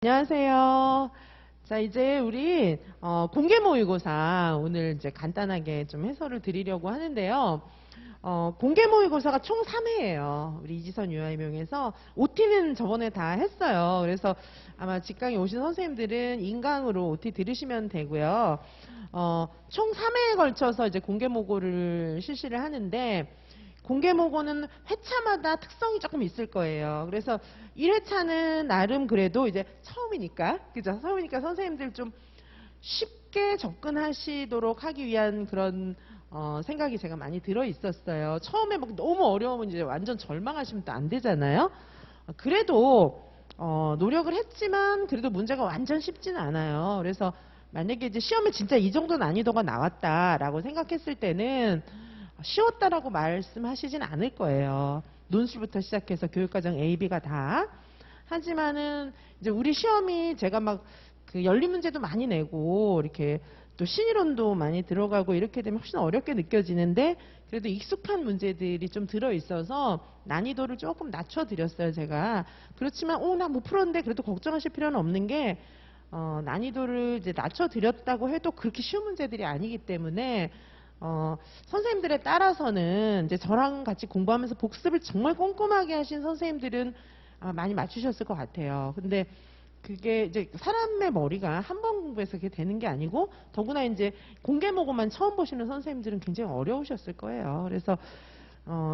안녕하세요. 자, 이제 우리 공개 모의고사 오늘 이제 간단하게 좀 해설을 드리려고 하는데요. 공개 모의고사가 총 3회예요. 우리 이지선 유아임용에서 OT는 저번에 다 했어요. 그래서 아마 직강에 오신 선생님들은 인강으로 OT 들으시면 되고요. 총 3회에 걸쳐서 이제 공개 모고를 실시를 하는데 공개 모고는 회차마다 특성이 조금 있을 거예요. 그래서 1회차는 나름 그래도 이제 처음이니까, 그죠? 처음이니까 선생님들 좀 쉽게 접근하시도록 하기 위한 그런 생각이 제가 많이 들어 있었어요. 처음에 막 너무 어려우면 이제 완전 절망하시면 또 안 되잖아요. 그래도 노력을 했지만 그래도 문제가 완전 쉽지는 않아요. 그래서 만약에 이제 시험에 진짜 이 정도 난이도가 나왔다라고 생각했을 때는 쉬웠다라고 말씀하시진 않을 거예요. 논술부터 시작해서 교육과정 A, B가 다. 하지만은 이제 우리 시험이 제가 막 그 열린 문제도 많이 내고 이렇게 또 신이론도 많이 들어가고 이렇게 되면 훨씬 어렵게 느껴지는데 그래도 익숙한 문제들이 좀 들어 있어서 난이도를 조금 낮춰 드렸어요, 제가. 그렇지만 나 못 풀었는데 그래도 걱정하실 필요는 없는 게 난이도를 이제 낮춰 드렸다고 해도 그렇게 쉬운 문제들이 아니기 때문에 선생님들에 따라서는 이제 저랑 같이 공부하면서 복습을 정말 꼼꼼하게 하신 선생님들은 많이 맞추셨을 것 같아요. 근데 그게 이제 사람의 머리가 한 번 공부해서 그게 되는 게 아니고 더구나 이제 공개 모고만 처음 보시는 선생님들은 굉장히 어려우셨을 거예요. 그래서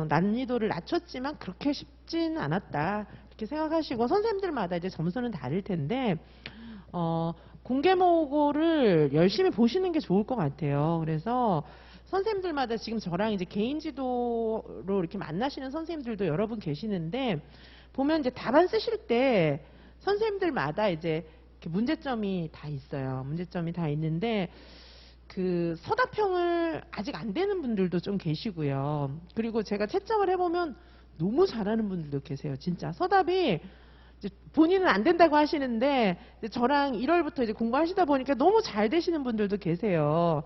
난이도를 낮췄지만 그렇게 쉽지는 않았다 이렇게 생각하시고 선생님들마다 이제 점수는 다를 텐데 공개 모고를 열심히 보시는 게 좋을 것 같아요. 그래서 선생님들마다 지금 저랑 이제 개인 지도로 이렇게 만나시는 선생님들도 여러분 계시는데 보면 이제 답안 쓰실 때 선생님들마다 이제 이렇게 문제점이 다 있어요. 문제점이 다 있는데 그 서답형을 아직 안 되는 분들도 좀 계시고요. 그리고 제가 채점을 해보면 너무 잘하는 분들도 계세요. 진짜 서답이 이제 본인은 안 된다고 하시는데 이제 저랑 1월부터 이제 공부하시다 보니까 너무 잘 되시는 분들도 계세요.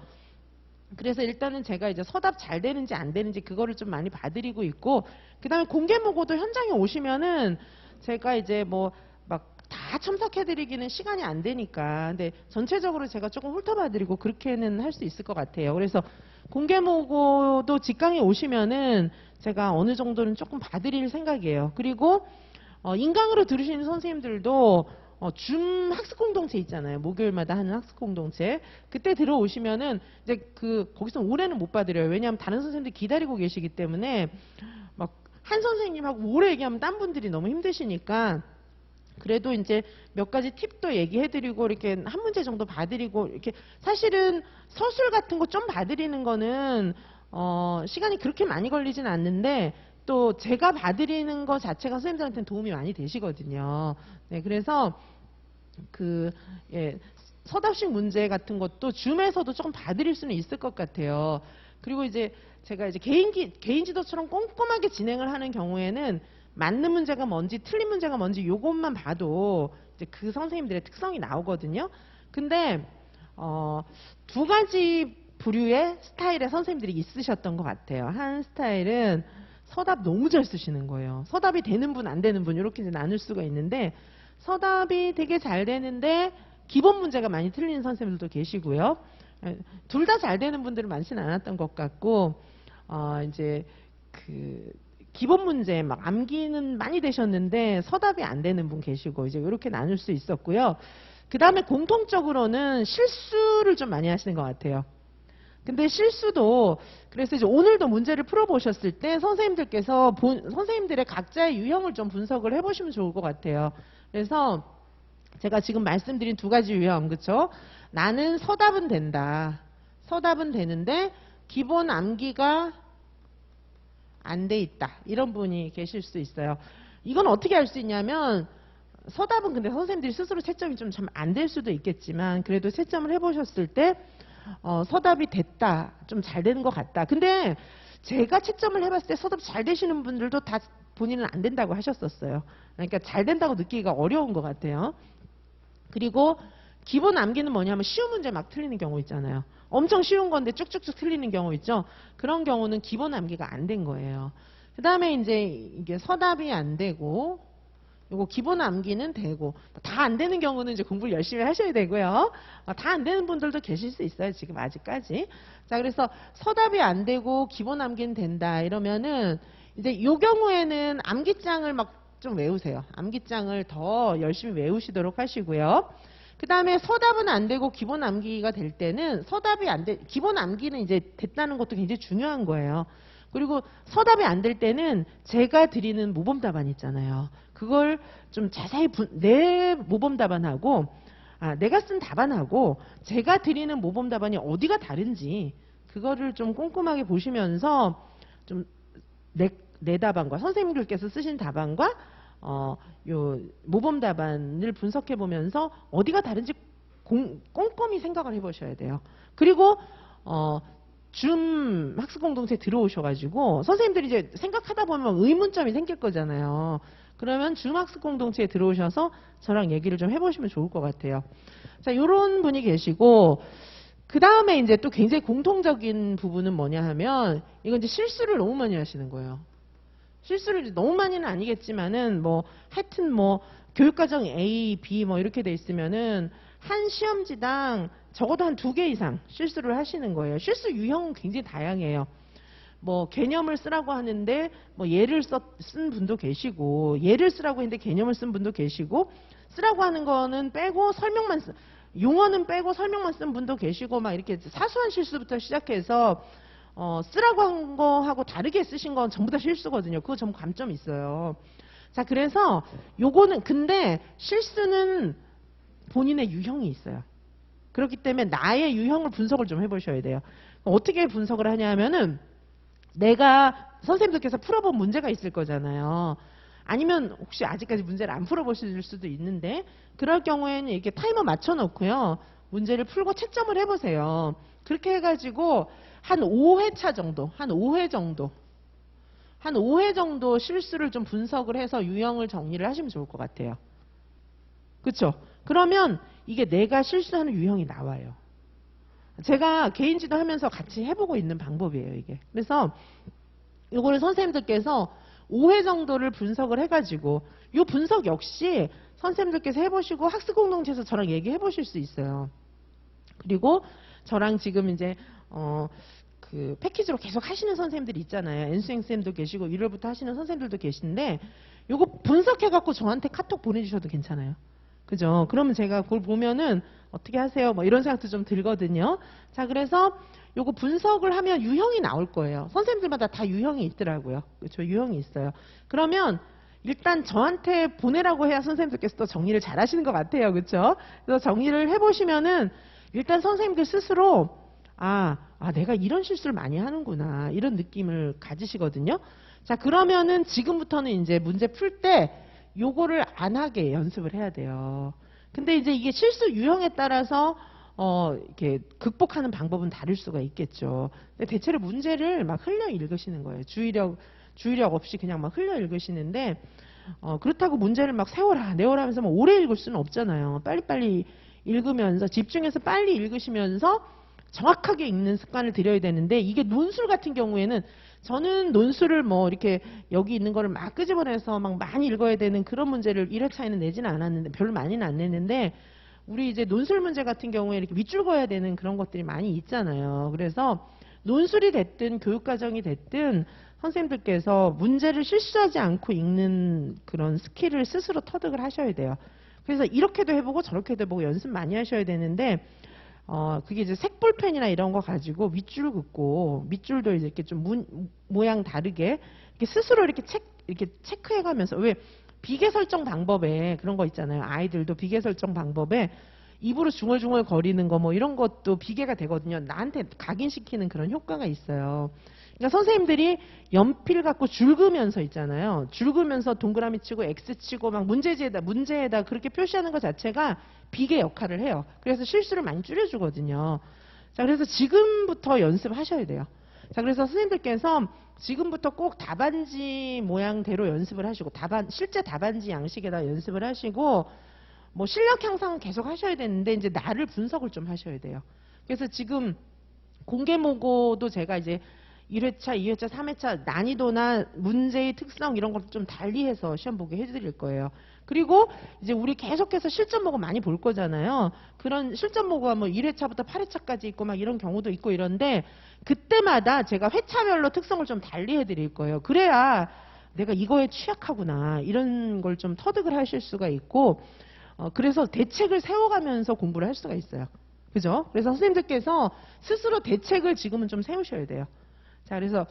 그래서 일단은 제가 이제 서답 잘 되는지 안 되는지 그거를 좀 많이 봐드리고 있고 그 다음에 공개 모고도 현장에 오시면은 제가 이제 뭐 막 다 첨삭해드리기는 시간이 안 되니까 근데 전체적으로 제가 조금 훑어봐드리고 그렇게는 할 수 있을 것 같아요. 그래서 공개 모고도 직강에 오시면은 제가 어느 정도는 조금 봐드릴 생각이에요. 그리고 인강으로 들으시는 선생님들도 줌 학습 공동체 있잖아요. 목요일마다 하는 학습 공동체. 그때 들어오시면은 이제 거기서 올해는 못 봐드려요. 왜냐하면 다른 선생님들이 기다리고 계시기 때문에 막 한 선생님하고 오래 얘기하면 딴 분들이 너무 힘드시니까 그래도 이제 몇 가지 팁도 얘기해드리고 이렇게 한 문제 정도 봐드리고 이렇게 사실은 서술 같은 거 좀 봐드리는 거는 시간이 그렇게 많이 걸리진 않는데 또 제가 봐드리는 거 자체가 선생님들한테는 도움이 많이 되시거든요. 네, 그래서 서답식 문제 같은 것도 줌에서도 조금 봐드릴 수는 있을 것 같아요. 그리고 이제 제가 이제 개인 지도처럼 꼼꼼하게 진행을 하는 경우에는 맞는 문제가 뭔지 틀린 문제가 뭔지 요것만 봐도 이제 그 선생님들의 특성이 나오거든요. 근데 두 가지 부류의 스타일의 선생님들이 있으셨던 것 같아요. 한 스타일은 서답 너무 잘 쓰시는 거예요. 서답이 되는 분, 안 되는 분 이렇게 이제 나눌 수가 있는데 서답이 되게 잘 되는데 기본 문제가 많이 틀리는 선생님들도 계시고요. 둘 다 잘 되는 분들은 많지는 않았던 것 같고 이제 기본 문제 막 암기는 많이 되셨는데 서답이 안 되는 분 계시고 이제 이렇게 나눌 수 있었고요. 그 다음에 공통적으로는 실수를 좀 많이 하시는 것 같아요. 근데 실수도 그래서 이제 오늘도 문제를 풀어보셨을 때 선생님들께서 선생님들의 각자의 유형을 좀 분석을 해보시면 좋을 것 같아요. 그래서 제가 지금 말씀드린 두 가지 유형, 그쵸? 나는 서답은 된다. 서답은 되는데 기본 암기가 안 돼 있다. 이런 분이 계실 수 있어요. 이건 어떻게 알 수 있냐면 서답은 근데 선생님들이 스스로 채점이 좀 참 안 될 수도 있겠지만 그래도 채점을 해보셨을 때 서답이 됐다. 좀 잘 되는 것 같다. 근데 제가 채점을 해봤을 때 서답 잘 되시는 분들도 다 본인은 안 된다고 하셨었어요. 그러니까 잘 된다고 느끼기가 어려운 것 같아요. 그리고 기본 암기는 뭐냐면 쉬운 문제 막 틀리는 경우 있잖아요. 엄청 쉬운 건데 쭉쭉쭉 틀리는 경우 있죠. 그런 경우는 기본 암기가 안 된 거예요. 그 다음에 이제 이게 서답이 안 되고 요거 기본 암기는 되고, 다 안 되는 경우는 이제 공부를 열심히 하셔야 되고요. 다 안 되는 분들도 계실 수 있어요, 지금 아직까지. 자, 그래서 서답이 안 되고 기본 암기는 된다 이러면은 이제 요 경우에는 암기장을 막 좀 외우세요. 암기장을 더 열심히 외우시도록 하시고요. 그 다음에 서답은 안 되고 기본 암기가 될 때는 서답이 안 돼, 기본 암기는 이제 됐다는 것도 굉장히 중요한 거예요. 그리고 서답이 안 될 때는 제가 드리는 모범 답안 있잖아요. 그걸 좀 자세히 내 모범 답안하고 내가 쓴 답안하고 제가 드리는 모범 답안이 어디가 다른지 그거를 좀 꼼꼼하게 보시면서 좀 내 답안과 선생님들께서 쓰신 답안과 요 모범 답안을 분석해 보면서 어디가 다른지 꼼꼼히 생각을 해보셔야 돼요. 그리고 줌 학습 공동체 들어오셔가지고 선생님들이 이제 생각하다 보면 의문점이 생길 거잖아요. 그러면 줌 학습 공동체에 들어오셔서 저랑 얘기를 좀 해보시면 좋을 것 같아요. 자, 요런 분이 계시고 그 다음에 이제 또 굉장히 공통적인 부분은 뭐냐 하면 이건 이제 실수를 너무 많이 하시는 거예요. 실수를 너무 많이는 아니겠지만은 뭐 하여튼 뭐 교육과정 A, B 뭐 이렇게 돼 있으면은 한 시험지당 적어도 한 2개 이상 실수를 하시는 거예요. 실수 유형은 굉장히 다양해요. 뭐 개념을 쓰라고 하는데 뭐 예를 쓴 분도 계시고 예를 쓰라고 했는데 개념을 쓴 분도 계시고 쓰라고 하는 거는 빼고 설명만 용어는 빼고 설명만 쓴 분도 계시고 막 이렇게 사소한 실수부터 시작해서 쓰라고 한 거하고 다르게 쓰신 건 전부 다 실수거든요. 그거 전부 감점이 있어요. 자, 그래서 요거는 근데 실수는 본인의 유형이 있어요. 그렇기 때문에 나의 유형을 분석을 좀 해보셔야 돼요. 어떻게 분석을 하냐면은 내가 선생님들께서 풀어본 문제가 있을 거잖아요. 아니면 혹시 아직까지 문제를 안 풀어보실 수도 있는데 그럴 경우에는 이렇게 타이머 맞춰놓고요. 문제를 풀고 채점을 해보세요. 그렇게 해가지고 한 5회차 정도, 한 5회 정도 실수를 좀 분석을 해서 유형을 정리를 하시면 좋을 것 같아요. 그렇죠? 그러면 이게 내가 실수하는 유형이 나와요. 제가 개인 지도하면서 같이 해보고 있는 방법이에요, 이게. 그래서 이거를 선생님들께서 5회 정도를 분석을 해가지고 이 분석 역시 선생님들께서 해보시고 학습 공동체에서 저랑 얘기해 보실 수 있어요. 그리고 저랑 지금 이제 그 패키지로 계속 하시는 선생님들이 있잖아요. 엔수행 쌤도 계시고 1월부터 하시는 선생님들도 계신데 요거 분석해 갖고 저한테 카톡 보내주셔도 괜찮아요. 그죠? 그러면 제가 그걸 보면은 어떻게 하세요? 뭐 이런 생각도 좀 들거든요. 자, 그래서 요거 분석을 하면 유형이 나올 거예요. 선생님들마다 다 유형이 있더라고요. 그렇죠? 유형이 있어요. 그러면 일단 저한테 보내라고 해야 선생님들께서 또 정리를 잘 하시는 것 같아요. 그렇죠? 그래서 정리를 해보시면은 일단 선생님들 스스로 내가 이런 실수를 많이 하는구나 이런 느낌을 가지시거든요. 자, 그러면은 지금부터는 이제 문제 풀 때 요거를 안 하게 연습을 해야 돼요. 근데 이제 이게 실수 유형에 따라서 이렇게 극복하는 방법은 다를 수가 있겠죠. 근데 대체로 문제를 막 흘려 읽으시는 거예요. 주의력 없이 그냥 막 흘려 읽으시는데 그렇다고 문제를 막 세워라 내워라 하면서 막 오래 읽을 수는 없잖아요. 빨리빨리 읽으면서 집중해서 빨리 읽으시면서 정확하게 읽는 습관을 들여야 되는데 이게 논술 같은 경우에는 저는 논술을 뭐 이렇게 여기 있는 거를 막 끄집어내서 막 많이 읽어야 되는 그런 문제를 1회차에는 내지는 않았는데 별로 많이는 안 냈는데 우리 이제 논술 문제 같은 경우에 이렇게 밑줄 그어야 되는 그런 것들이 많이 있잖아요. 그래서 논술이 됐든 교육과정이 됐든 선생님들께서 문제를 실수하지 않고 읽는 그런 스킬을 스스로 터득을 하셔야 돼요. 그래서 이렇게도 해보고 저렇게도 해보고 연습 많이 하셔야 되는데 그게 이제 색볼펜이나 이런 거 가지고 밑줄 긋고 밑줄도 이렇게 좀 모양 다르게 이렇게 스스로 이렇게 체크해 가면서 왜 비계 설정 방법에 그런 거 있잖아요. 아이들도 비계 설정 방법에 입으로 중얼중얼 거리는 거 뭐 이런 것도 비계가 되거든요. 나한테 각인시키는 그런 효과가 있어요. 그러니까 선생님들이 연필 갖고 줄 그면서 있잖아요. 줄 그면서 동그라미 치고 X 치고 막 문제에다 그렇게 표시하는 것 자체가 비계 역할을 해요. 그래서 실수를 많이 줄여주거든요. 자, 그래서 지금부터 연습하셔야 돼요. 자, 그래서 선생님들께서 지금부터 꼭 답안지 모양대로 연습을 하시고 실제 답안지 양식에다 연습을 하시고 뭐 실력 향상은 계속 하셔야 되는데 이제 나를 분석을 좀 하셔야 돼요. 그래서 지금 공개모고도 제가 이제 1회차, 2회차, 3회차 난이도나 문제의 특성 이런 걸 좀 달리해서 시험 보게 해드릴 거예요. 그리고 이제 우리 계속해서 실전 모고 많이 볼 거잖아요. 그런 실전 모고가 뭐 1회차부터 8회차까지 있고 막 이런 경우도 있고 이런데 그때마다 제가 회차별로 특성을 좀 달리해 드릴 거예요. 그래야 내가 이거에 취약하구나 이런 걸 좀 터득을 하실 수가 있고 그래서 대책을 세워가면서 공부를 할 수가 있어요. 그죠? 그래서 선생님들께서 스스로 대책을 지금은 좀 세우셔야 돼요. 자, 그래서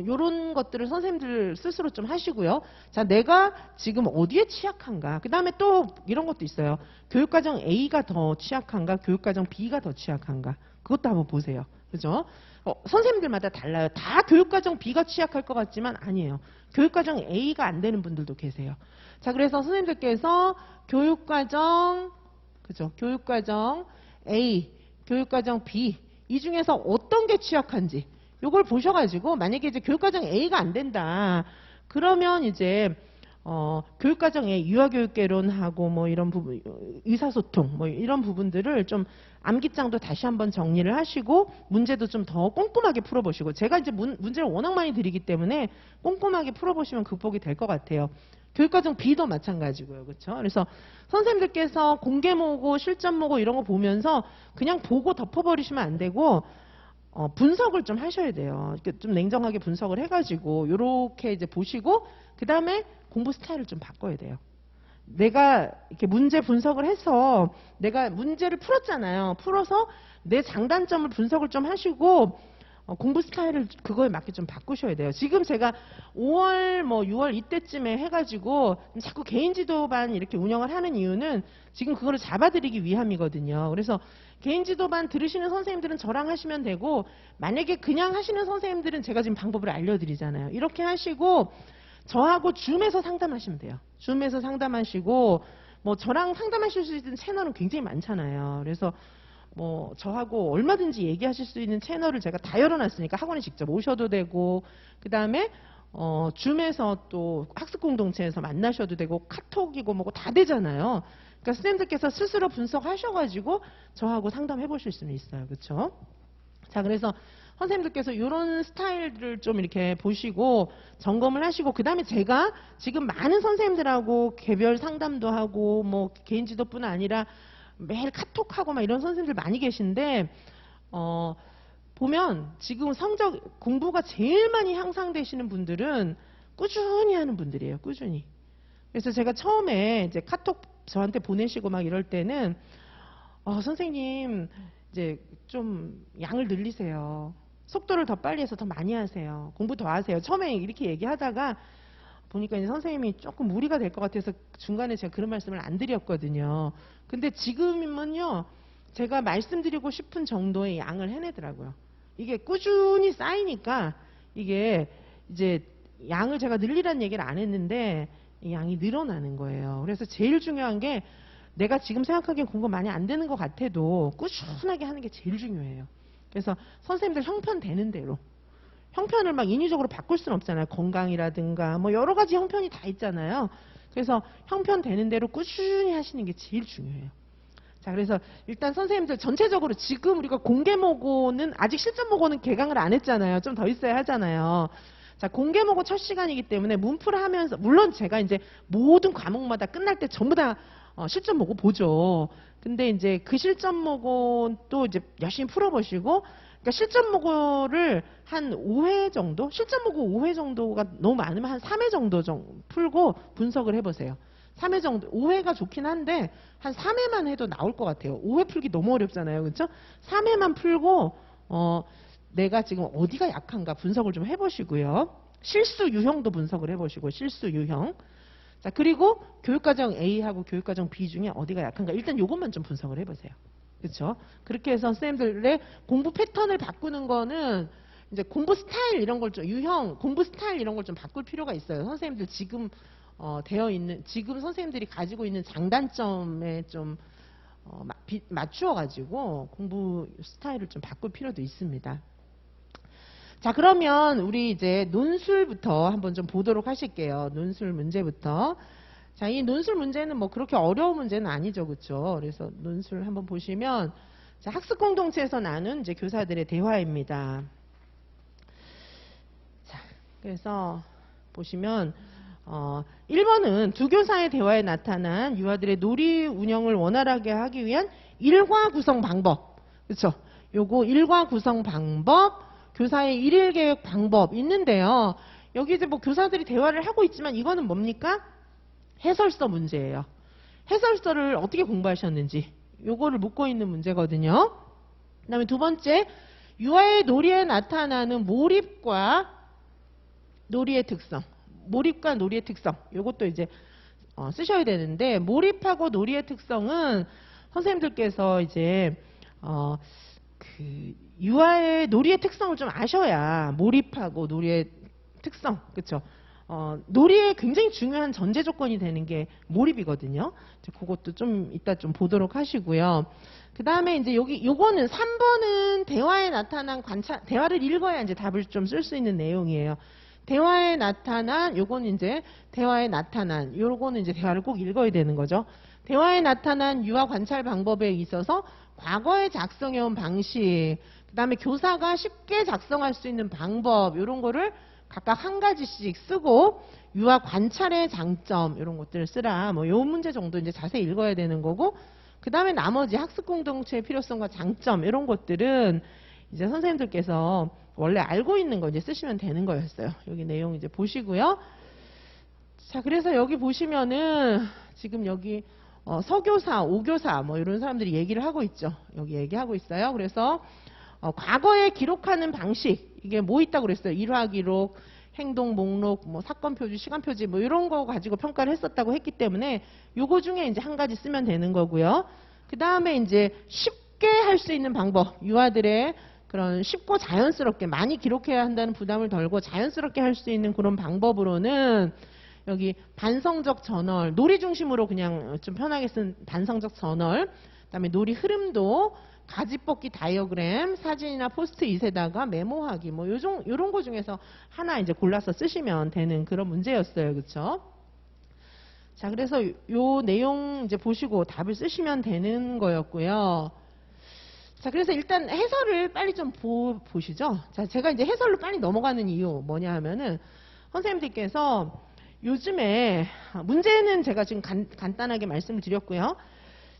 요런 것들을 선생님들 스스로 좀 하시고요. 자, 내가 지금 어디에 취약한가? 그 다음에 또 이런 것도 있어요. 교육과정 A가 더 취약한가? 교육과정 B가 더 취약한가? 그것도 한번 보세요. 그죠? 선생님들마다 달라요. 다 교육과정 B가 취약할 것 같지만 아니에요. 교육과정 A가 안 되는 분들도 계세요. 자, 그래서 선생님들께서 교육과정, 그죠? 교육과정 A, 교육과정 B, 이 중에서 어떤 게 취약한지, 요걸 보셔가지고, 만약에 이제 교육과정 A가 안 된다. 그러면 이제, 교육과정 A, 유아교육개론하고 뭐 이런 부분, 의사소통, 뭐 이런 부분들을 좀 암기장도 다시 한번 정리를 하시고, 문제도 좀 더 꼼꼼하게 풀어보시고, 제가 이제 문제를 워낙 많이 드리기 때문에 꼼꼼하게 풀어보시면 극복이 될 것 같아요. 교육과정 B도 마찬가지고요. 그렇죠? 그래서 선생님들께서 공개모고 실전모고 이런 거 보면서 그냥 보고 덮어버리시면 안 되고 분석을 좀 하셔야 돼요. 이렇게 좀 냉정하게 분석을 해가지고 이렇게 이제 보시고 그 다음에 공부 스타일을 좀 바꿔야 돼요. 내가 이렇게 문제 분석을 해서 내가 문제를 풀었잖아요. 풀어서 내 장단점을 분석을 좀 하시고 공부 스타일을 그거에 맞게 좀 바꾸셔야 돼요. 지금 제가 5월 뭐 6월 이때쯤에 해가지고 자꾸 개인지도반 이렇게 운영을 하는 이유는 지금 그거를 잡아드리기 위함이거든요. 그래서 개인지도반 들으시는 선생님들은 저랑 하시면 되고 만약에 그냥 하시는 선생님들은 제가 지금 방법을 알려드리잖아요. 이렇게 하시고 저하고 줌에서 상담하시면 돼요. 줌에서 상담하시고 뭐 저랑 상담하실 수 있는 채널은 굉장히 많잖아요. 그래서 뭐 저하고 얼마든지 얘기하실 수 있는 채널을 제가 다 열어놨으니까 학원에 직접 오셔도 되고 그 다음에 줌에서 또 학습 공동체에서 만나셔도 되고 카톡이고 뭐고 다 되잖아요. 그러니까 선생님들께서 스스로 분석하셔가지고 저하고 상담해 보실 수는 있어요. 그렇죠? 자, 그래서 선생님들께서 이런 스타일을 좀 이렇게 보시고 점검을 하시고 그 다음에 제가 지금 많은 선생님들하고 개별 상담도 하고 뭐 개인 지도뿐 아니라 매일 카톡하고 막 이런 선생님들 많이 계신데 보면 지금 성적 공부가 제일 많이 향상되시는 분들은 꾸준히 하는 분들이에요. 꾸준히. 그래서 제가 처음에 이제 카톡 저한테 보내시고 막 이럴 때는 선생님 이제 좀 양을 늘리세요. 속도를 더 빨리 해서 더 많이 하세요. 공부 더 하세요. 처음에 이렇게 얘기하다가 보니까 이제 선생님이 조금 무리가 될 것 같아서 중간에 제가 그런 말씀을 안 드렸거든요. 근데 지금은요, 제가 말씀드리고 싶은 정도의 양을 해내더라고요. 이게 꾸준히 쌓이니까 이게 이제 양을 제가 늘리라는 얘기를 안 했는데 이 양이 늘어나는 거예요. 그래서 제일 중요한 게 내가 지금 생각하기엔 공부 많이 안 되는 것 같아도 꾸준하게 하는 게 제일 중요해요. 그래서 선생님들 형편되는 대로 형편을 막 인위적으로 바꿀 수는 없잖아요. 건강이라든가 뭐 여러 가지 형편이 다 있잖아요. 그래서 형편되는 대로 꾸준히 하시는 게 제일 중요해요. 자, 그래서 일단 선생님들 전체적으로 지금 우리가 공개모고는 아직 실전모고는 개강을 안 했잖아요. 좀 더 있어야 하잖아요. 자, 공개모고 첫 시간이기 때문에 문풀을 하면서 물론 제가 이제 모든 과목마다 끝날 때 전부 다 실전모고 보죠. 근데 이제 그 실전모고 또 이제 열심히 풀어보시고 그러니까 실전모고를 한 5회 정도? 실전모고 5회 정도가 너무 많으면 한 3회 정도 풀고 분석을 해보세요. 3회 정도, 5회가 좋긴 한데 한 3회만 해도 나올 것 같아요. 5회 풀기 너무 어렵잖아요. 그렇죠? 3회만 풀고 내가 지금 어디가 약한가 분석을 좀 해보시고요. 실수 유형도 분석을 해보시고 실수 유형. 자, 그리고 교육과정 A하고 교육과정 B 중에 어디가 약한가 일단 이것만 좀 분석을 해보세요. 그렇죠? 그렇게 해서 선생님들의 공부 패턴을 바꾸는 거는 이제 공부 스타일 이런 걸 좀 유형, 공부 스타일 이런 걸 좀 바꿀 필요가 있어요. 선생님들 지금 되어 있는 지금 선생님들이 가지고 있는 장단점에 좀 맞추어 가지고 공부 스타일을 좀 바꿀 필요도 있습니다. 자, 그러면 우리 이제 논술부터 한번 좀 보도록 하실게요. 논술 문제부터. 자, 이 논술 문제는 뭐 그렇게 어려운 문제는 아니죠. 그렇죠? 그래서 논술 한번 보시면 자, 학습 공동체에서 나눈 이제 교사들의 대화입니다. 그래서 보시면 1번은 두 교사의 대화에 나타난 유아들의 놀이 운영을 원활하게 하기 위한 일과 구성 방법. 그렇죠? 요거 일과 구성 방법, 교사의 일일 계획 방법 있는데요. 여기 이제 뭐 교사들이 대화를 하고 있지만 이거는 뭡니까? 해설서 문제예요. 해설서를 어떻게 공부하셨는지 요거를 묻고 있는 문제거든요. 그 다음에 두 번째, 유아의 놀이에 나타나는 몰입과 놀이의 특성. 몰입과 놀이의 특성. 요것도 이제 쓰셔야 되는데, 몰입하고 놀이의 특성은 선생님들께서 이제 그 유아의 놀이의 특성을 좀 아셔야 몰입하고 놀이의 특성, 그렇죠? 놀이의 굉장히 중요한 전제 조건이 되는 게 몰입이거든요. 그것도 좀 이따 좀 보도록 하시고요. 그 다음에 이제 요거는 3번은 대화에 나타난 대화를 읽어야 이제 답을 좀 쓸 수 있는 내용이에요. 대화에 나타난, 요거는 이제 대화에 나타난, 요거는 이제 대화를 꼭 읽어야 되는 거죠. 대화에 나타난 유아 관찰 방법에 있어서 과거에 작성해온 방식, 그 다음에 교사가 쉽게 작성할 수 있는 방법, 요런 거를 각각 한 가지씩 쓰고 유아 관찰의 장점 이런 것들을 쓰라. 뭐 요 문제 정도 이제 자세히 읽어야 되는 거고, 그 다음에 나머지 학습 공동체의 필요성과 장점 이런 것들은 이제 선생님들께서 원래 알고 있는 거 이제 쓰시면 되는 거였어요. 여기 내용 이제 보시고요. 자, 그래서 여기 보시면은 지금 여기 서교사, 오교사 뭐 이런 사람들이 얘기를 하고 있죠. 여기 얘기하고 있어요. 그래서 과거에 기록하는 방식, 이게 뭐 있다고 그랬어요. 일화 기록, 행동 목록, 뭐 사건 표지, 시간 표지 뭐 이런 거 가지고 평가를 했었다고 했기 때문에 요거 중에 이제 한 가지 쓰면 되는 거고요. 그 다음에 이제 쉽게 할 수 있는 방법, 유아들의 그런 쉽고 자연스럽게 많이 기록해야 한다는 부담을 덜고 자연스럽게 할 수 있는 그런 방법으로는 여기 반성적 저널, 놀이 중심으로 그냥 좀 편하게 쓴 반성적 저널, 그다음에 놀이 흐름도 가지 뽑기 다이어그램, 사진이나 포스트잇에다가 메모하기, 뭐 요런 거 중에서 하나 이제 골라서 쓰시면 되는 그런 문제였어요. 그렇죠? 자, 그래서 요 내용 이제 보시고 답을 쓰시면 되는 거였고요. 자, 그래서 일단 해설을 빨리 좀 보시죠. 자, 제가 이제 해설로 빨리 넘어가는 이유 뭐냐 하면은 선생님들께서 요즘에 문제는 제가 지금 간단하게 말씀을 드렸고요.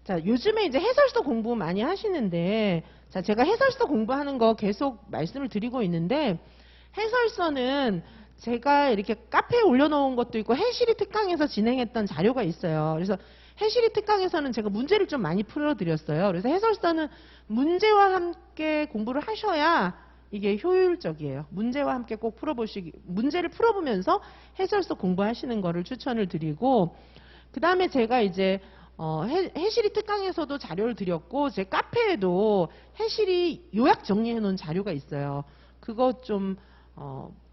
자, 요즘에 이제 해설서 공부 많이 하시는데, 자, 제가 해설서 공부하는 거 계속 말씀을 드리고 있는데, 해설서는 제가 이렇게 카페에 올려놓은 것도 있고, 해시리 특강에서 진행했던 자료가 있어요. 그래서 해시리 특강에서는 제가 문제를 좀 많이 풀어드렸어요. 그래서 해설서는 문제와 함께 공부를 하셔야 이게 효율적이에요. 문제와 함께 꼭 문제를 풀어보면서 해설서 공부하시는 거를 추천을 드리고, 그 다음에 제가 이제 해시리 특강에서도 자료를 드렸고, 제 카페에도 해시리 요약 정리해 놓은 자료가 있어요. 그거 좀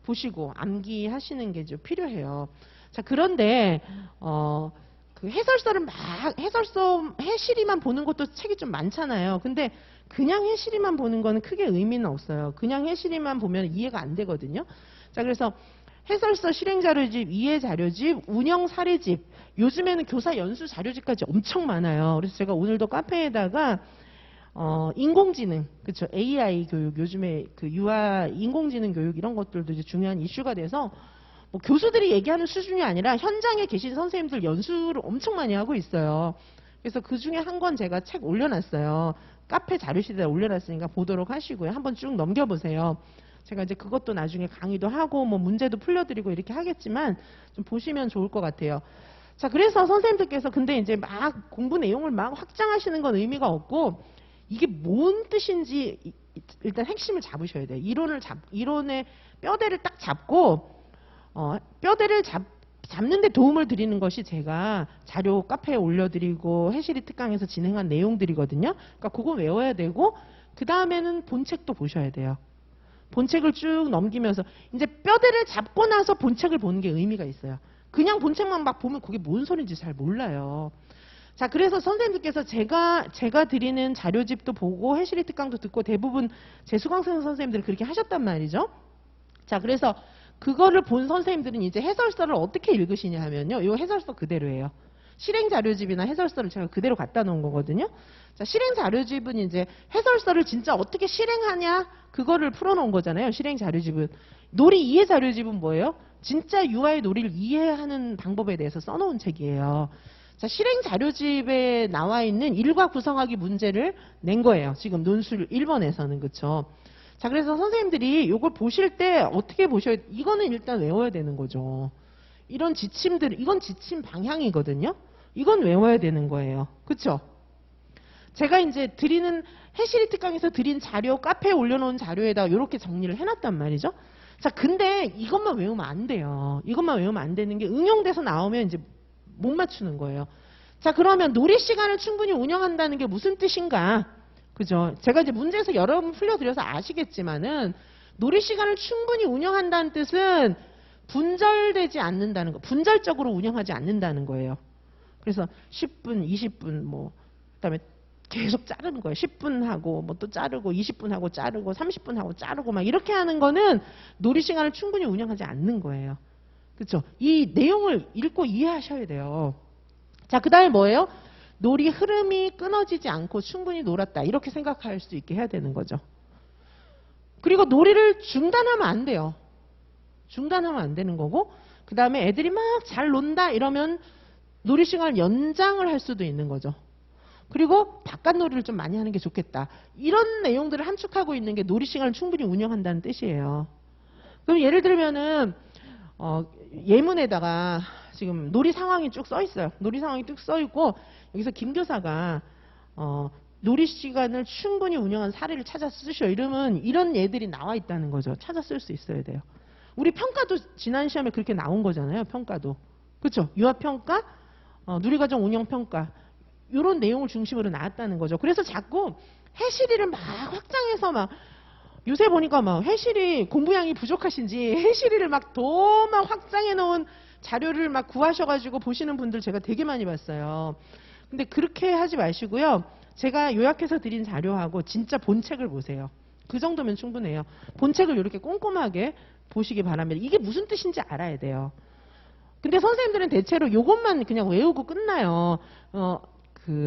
보시고 암기하시는 게 좀 필요해요. 자, 그런데 그 해설서를 해시리만 보는 것도 책이 좀 많잖아요. 근데 그냥 해시리만 보는 거는 크게 의미는 없어요. 그냥 해시리만 보면 이해가 안 되거든요. 자, 그래서 해설서 실행자료집, 이해자료집, 운영 사례집, 요즘에는 교사 연수 자료집까지 엄청 많아요. 그래서 제가 오늘도 카페에다가 인공지능, 그렇죠? AI 교육, 요즘에 그 유아 인공지능 교육 이런 것들도 이제 중요한 이슈가 돼서 뭐 교수들이 얘기하는 수준이 아니라 현장에 계신 선생님들 연수를 엄청 많이 하고 있어요. 그래서 그 중에 한 권 제가 책 올려놨어요. 카페 자료실에 올려놨으니까 보도록 하시고요. 한번 쭉 넘겨보세요. 제가 이제 그것도 나중에 강의도 하고 뭐 문제도 풀려드리고 이렇게 하겠지만 좀 보시면 좋을 것 같아요. 자, 그래서 선생님들께서 근데 이제 막 공부 내용을 막 확장하시는 건 의미가 없고, 이게 뭔 뜻인지 일단 핵심을 잡으셔야 돼요. 이론의 뼈대를 딱 잡고 뼈대를 잡는 데 도움을 드리는 것이 제가 자료 카페에 올려드리고 해시리 특강에서 진행한 내용들이거든요. 그러니까 그거 외워야 되고, 그 다음에는 본책도 보셔야 돼요. 본책을 쭉 넘기면서 이제 뼈대를 잡고 나서 본책을 보는 게 의미가 있어요. 그냥 본책만 막 보면 그게 뭔 소리인지 잘 몰라요. 자, 그래서 선생님들께서 제가 드리는 자료집도 보고 해시리 특강도 듣고 대부분 제 수강생 선생님들이 그렇게 하셨단 말이죠. 자, 그래서 그거를 본 선생님들은 이제 해설서를 어떻게 읽으시냐 하면요. 이 해설서 그대로예요. 실행 자료집이나 해설서를 제가 그대로 갖다 놓은 거거든요. 자, 실행 자료집은 이제 해설서를 진짜 어떻게 실행하냐 그거를 풀어놓은 거잖아요. 실행 자료집은. 놀이 이해 자료집은 뭐예요? 진짜 UI 놀이를 이해하는 방법에 대해서 써놓은 책이에요. 자, 실행 자료집에 나와 있는 일과 구성하기 문제를 낸 거예요. 지금 논술 1번에서는. 그쵸? 자, 그래서 선생님들이 이걸 보실 때 어떻게 보셔야, 이거는 일단 외워야 되는 거죠. 이런 지침들, 이건 지침 방향이거든요. 이건 외워야 되는 거예요. 그쵸? 제가 이제 드리는 해시리 특강에서 드린 자료, 카페에 올려놓은 자료에다 이렇게 정리를 해놨단 말이죠. 자, 근데 이것만 외우면 안 돼요. 이것만 외우면 안 되는 게 응용돼서 나오면 이제 못 맞추는 거예요. 자, 그러면 놀이 시간을 충분히 운영한다는 게 무슨 뜻인가? 그죠? 제가 이제 문제에서 여러 번 풀려드려서 아시겠지만은 놀이 시간을 충분히 운영한다는 뜻은 분절되지 않는다는 거, 분절적으로 운영하지 않는다는 거예요. 그래서 10분, 20분, 뭐, 그다음에 계속 자르는 거예요. 10분 하고, 뭐 또 자르고, 20분 하고 자르고, 30분 하고 자르고, 막 이렇게 하는 거는 놀이 시간을 충분히 운영하지 않는 거예요. 그렇죠? 이 내용을 읽고 이해하셔야 돼요. 자, 그 다음에 뭐예요? 놀이 흐름이 끊어지지 않고 충분히 놀았다. 이렇게 생각할 수 있게 해야 되는 거죠. 그리고 놀이를 중단하면 안 돼요. 중단하면 안 되는 거고, 그 다음에 애들이 막 잘 논다 이러면 놀이 시간을 연장을 할 수도 있는 거죠. 그리고 바깥 놀이를 좀 많이 하는 게 좋겠다. 이런 내용들을 함축하고 있는 게 놀이 시간을 충분히 운영한다는 뜻이에요. 그럼 예를 들면은 예문에다가 지금 놀이 상황이 쭉 써 있어요. 놀이 상황이 쭉 써 있고 여기서 김 교사가 놀이 시간을 충분히 운영한 사례를 찾아 쓰셔. 이러면 이런 예들이 나와 있다는 거죠. 찾아 쓸 수 있어야 돼요. 우리 평가도 지난 시험에 그렇게 나온 거잖아요. 평가도. 그렇죠? 유아평가, 누리과정 운영평가. 이런 내용을 중심으로 나왔다는 거죠. 그래서 자꾸 해시리를 막 확장해서 막 요새 보니까 막 해시리 공부량이 부족하신지 해시리를 막 더 막 확장해 놓은 자료를 막 구하셔가지고 보시는 분들 제가 되게 많이 봤어요. 근데 그렇게 하지 마시고요. 제가 요약해서 드린 자료하고 진짜 본책을 보세요. 그 정도면 충분해요. 본책을 이렇게 꼼꼼하게 보시기 바랍니다. 이게 무슨 뜻인지 알아야 돼요. 근데 선생님들은 대체로 이것만 그냥 외우고 끝나요.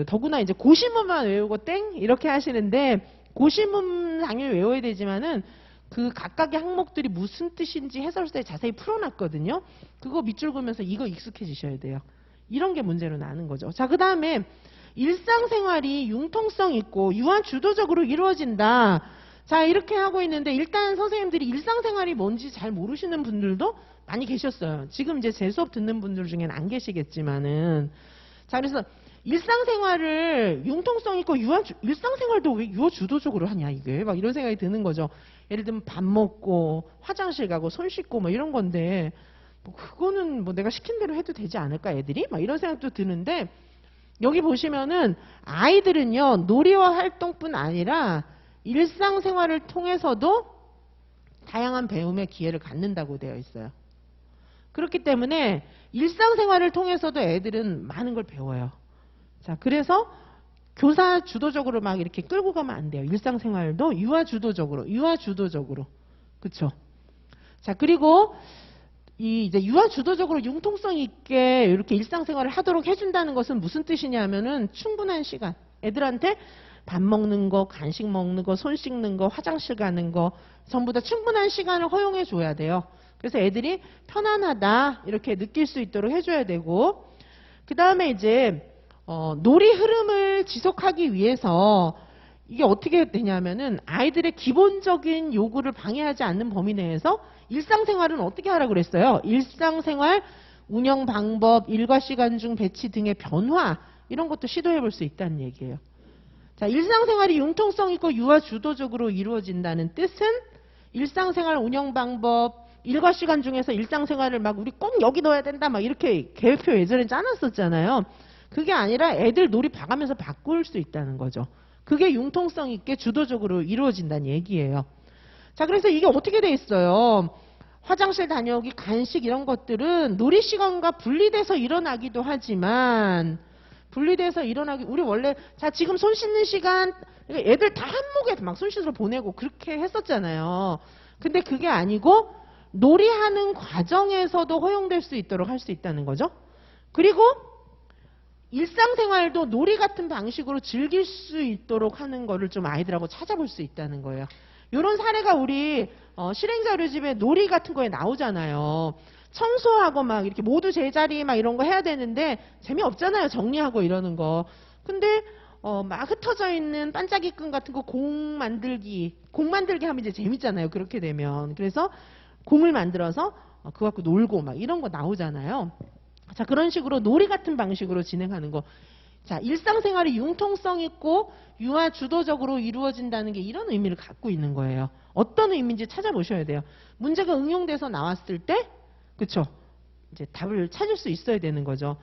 더구나 이제 고시문만 외우고 땡 이렇게 하시는데 고시문 당연히 외워야 되지만은 그 각각의 항목들이 무슨 뜻인지 해설서에 자세히 풀어놨거든요. 그거 밑줄 그으면서 이거 익숙해지셔야 돼요. 이런 게 문제로 나는 거죠. 자, 그 다음에 일상생활이 융통성 있고 유아 주도적으로 이루어진다. 자, 이렇게 하고 있는데 일단 선생님들이 일상생활이 뭔지 잘 모르시는 분들도 많이 계셨어요. 지금 이제 제 수업 듣는 분들 중에는 안 계시겠지만은. 자, 그래서 일상생활을 융통성 있고 일상생활도 왜 유아 주도적으로 하냐 이게 막 이런 생각이 드는 거죠. 예를 들면 밥 먹고 화장실 가고 손 씻고 뭐 이런 건데 뭐 그거는 뭐 내가 시킨 대로 해도 되지 않을까 애들이 막 이런 생각도 드는데 여기 보시면은 아이들은요 놀이와 활동뿐 아니라 일상생활을 통해서도 다양한 배움의 기회를 갖는다고 되어 있어요. 그렇기 때문에 일상생활을 통해서도 애들은 많은 걸 배워요. 자, 그래서 교사 주도적으로 막 이렇게 끌고 가면 안 돼요. 일상생활도 유아 주도적으로. 그쵸? 자, 그리고 이제 유아 주도적으로 융통성 있게 이렇게 일상생활을 하도록 해준다는 것은 무슨 뜻이냐면은 충분한 시간. 애들한테 밥 먹는 거, 간식 먹는 거, 손 씻는 거, 화장실 가는 거 전부 다 충분한 시간을 허용해 줘야 돼요. 그래서 애들이 편안하다 이렇게 느낄 수 있도록 해줘야 되고 그 다음에 이제 놀이 흐름을 지속하기 위해서 이게 어떻게 되냐면은 아이들의 기본적인 요구를 방해하지 않는 범위 내에서 일상생활은 어떻게 하라고 그랬어요? 일상생활 운영 방법, 일과 시간 중 배치 등의 변화 이런 것도 시도해 볼 수 있다는 얘기예요. 자, 일상생활이 융통성 있고 유아 주도적으로 이루어진다는 뜻은 일상생활 운영 방법, 일과 시간 중에서 일상생활을 막 우리 꼭 여기 넣어야 된다 막 이렇게 계획표 예전에 짜놨었잖아요. 그게 아니라 애들 놀이 봐가면서 바꿀 수 있다는 거죠. 그게 융통성 있게 주도적으로 이루어진다는 얘기예요. 자, 그래서 이게 어떻게 돼 있어요? 화장실 다녀오기, 간식 이런 것들은 놀이 시간과 분리돼서 일어나기도 하지만 우리 원래 자 지금 손 씻는 시간 애들 다 한목에 막 손 씻으러 보내고 그렇게 했었잖아요. 근데 그게 아니고 놀이하는 과정에서도 허용될 수 있도록 할 수 있다는 거죠. 그리고 일상생활도 놀이 같은 방식으로 즐길 수 있도록 하는 거를 좀 아이들하고 찾아볼 수 있다는 거예요. 이런 사례가 우리 실행자료집에 놀이 같은 거에 나오잖아요. 청소하고 막 이렇게 모두 제자리 막 이런 거 해야 되는데 재미없잖아요. 정리하고 이러는 거. 근데 막 흩어져 있는 반짝이 끈 같은 거 공 만들기 하면 이제 재밌잖아요. 그렇게 되면. 그래서 공을 만들어서 그거 갖고 놀고 막 이런 거 나오잖아요. 자, 그런 식으로 놀이 같은 방식으로 진행하는 거. 자, 일상생활이 융통성 있고 유아 주도적으로 이루어진다는 게 이런 의미를 갖고 있는 거예요. 어떤 의미인지 찾아보셔야 돼요. 문제가 응용돼서 나왔을 때, 그쵸? 이제 답을 찾을 수 있어야 되는 거죠.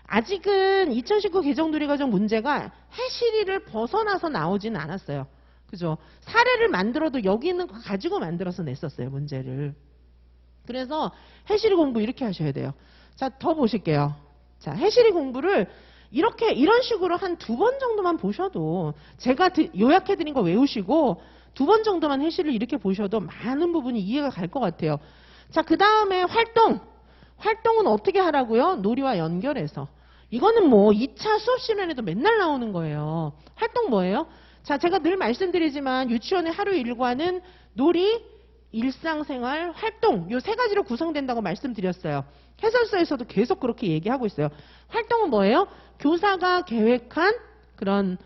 아직은 2019 개정놀이과정 문제가 해시리를 벗어나서 나오지는 않았어요. 그죠? 사례를 만들어도 여기 있는 거 가지고 만들어서 냈었어요, 문제를. 그래서 해시리 공부 이렇게 하셔야 돼요. 자, 더 보실게요. 자, 해시리 공부를 이런 식으로 한 2번 정도만 보셔도, 제가 요약해드린 거 외우시고 2번 정도만 해시를 이렇게 보셔도 많은 부분이 이해가 갈 것 같아요. 자, 그 다음에 활동은 어떻게 하라고요? 놀이와 연결해서. 이거는 뭐 2차 수업 시간에도 맨날 나오는 거예요. 활동 뭐예요? 자, 제가 늘 말씀드리지만 유치원의 하루 일과는 놀이, 일상생활, 활동 요 3가지로 구성된다고 말씀드렸어요. 해설서에서도 계속 그렇게 얘기하고 있어요. 활동은 뭐예요? 교사가 계획한 그런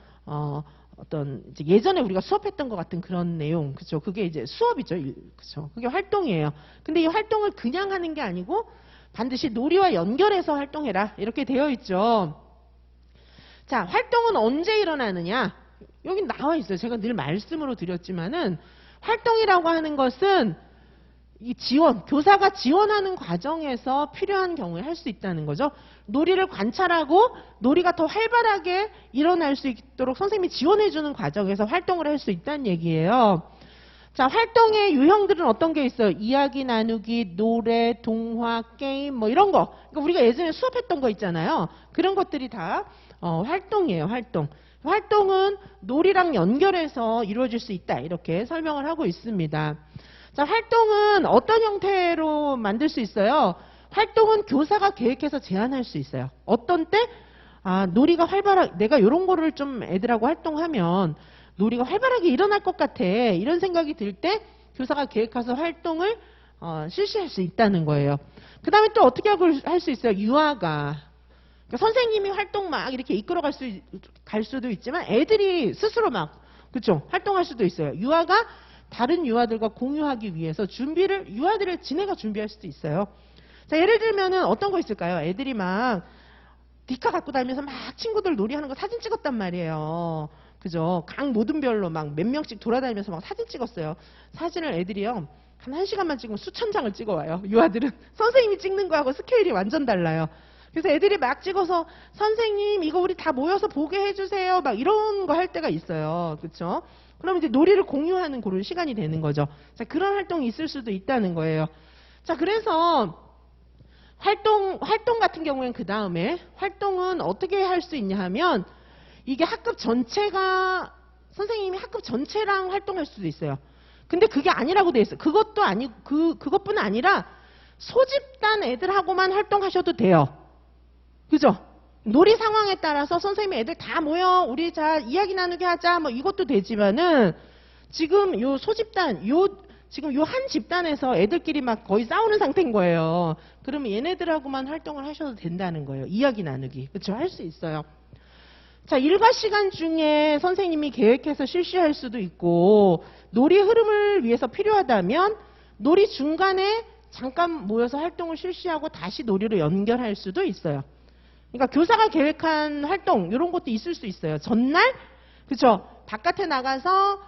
어떤 이제 예전에 우리가 수업했던 것 같은 그런 내용, 그죠? 그게 이제 수업이죠, 그죠? 그게 활동이에요. 근데 이 활동을 그냥 하는 게 아니고 반드시 놀이와 연결해서 활동해라 이렇게 되어 있죠. 자, 활동은 언제 일어나느냐? 여기 나와 있어요. 제가 늘 말씀으로 드렸지만은 활동이라고 하는 것은 이 교사가 지원하는 과정에서 필요한 경우에 할 수 있다는 거죠. 놀이를 관찰하고 놀이가 더 활발하게 일어날 수 있도록 선생님이 지원해주는 과정에서 활동을 할 수 있다는 얘기예요. 자, 활동의 유형들은 어떤 게 있어요? 이야기 나누기, 노래, 동화, 게임 뭐 이런 거. 그러니까 우리가 예전에 수업했던 거 있잖아요. 그런 것들이 다 활동이에요. 활동은 놀이랑 연결해서 이루어질 수 있다. 이렇게 설명을 하고 있습니다. 자, 활동은 어떤 형태로 만들 수 있어요? 활동은 교사가 계획해서 제안할 수 있어요. 어떤 때? 놀이가 내가 이런 거를 좀 애들하고 활동하면 놀이가 활발하게 일어날 것 같아. 이런 생각이 들 때 교사가 계획해서 활동을 실시할 수 있다는 거예요. 그 다음에 또 어떻게 할 수 있어요? 유아가. 그러니까 선생님이 활동 막 이렇게 이끌어 갈 수도 있지만 애들이 스스로 막, 그쵸? 활동할 수도 있어요. 유아가 다른 유아들과 공유하기 위해서 유아들을 지네가 준비할 수도 있어요. 자, 예를 들면은 어떤 거 있을까요? 애들이 막 디카 갖고 다니면서 막 친구들 놀이하는 거 사진 찍었단 말이에요. 그죠? 각 모든 별로 막 몇 명씩 돌아다니면서 막 사진 찍었어요. 사진을 애들이요. 한 1시간만 찍으면 수천 장을 찍어와요. 유아들은 선생님이 찍는 거하고 스케일이 완전 달라요. 그래서 애들이 막 찍어서 선생님 이거 우리 다 모여서 보게 해주세요. 막 이런 거 할 때가 있어요. 그렇죠? 그럼 이제 놀이를 공유하는 그런 시간이 되는 거죠. 자, 그런 활동이 있을 수도 있다는 거예요. 자, 그래서 활동 같은 경우에는 그 다음에 활동은 어떻게 할 수 있냐 하면 이게 선생님이 학급 전체랑 활동할 수도 있어요. 근데 그게 아니라고 돼 있어요. 그것도 아니고 그것뿐 아니라 소집단 애들하고만 활동하셔도 돼요. 그죠? 놀이 상황에 따라서 선생님이 애들 다 모여 우리 자 이야기 나누게 하자 뭐 이것도 되지만은 지금 요 소집단 지금 요 한 집단에서 애들끼리 막 거의 싸우는 상태인 거예요. 그러면 얘네들하고만 활동을 하셔도 된다는 거예요. 이야기 나누기. 그렇죠? 할 수 있어요. 자, 일과 시간 중에 선생님이 계획해서 실시할 수도 있고 놀이 흐름을 위해서 필요하다면 놀이 중간에 잠깐 모여서 활동을 실시하고 다시 놀이로 연결할 수도 있어요. 그러니까 교사가 계획한 활동 이런 것도 있을 수 있어요. 전날 그렇죠? 바깥에 나가서